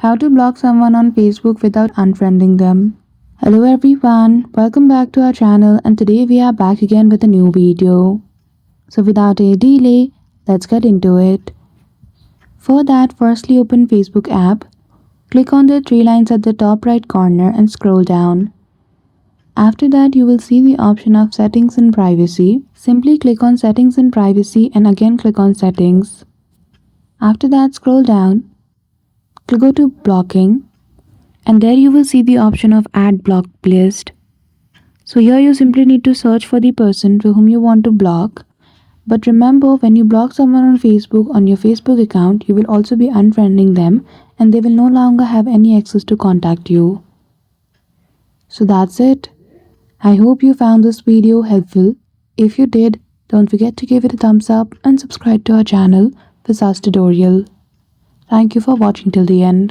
How to block someone on Facebook without unfriending them. Hello everyone, welcome back to our channel, and today we are back again with a new video. So without any delay, let's get into it. For that, firstly open Facebook app, click on the three lines at the top right corner and scroll down. After that, you will see the option of settings and privacy. Simply click on settings and privacy and again click on settings. After that, scroll down, go to blocking, and there you will see the option of add block list. So here you simply need to search for the person to whom you want to block. But remember, when you block someone on Facebook on your Facebook account, you will also be unfriending them and they will no longer have any access to contact you. So that's it. I hope you found this video helpful. If you did, don't forget to give it a thumbs up and subscribe to our channel for such tutorial. Thank you for watching till the end.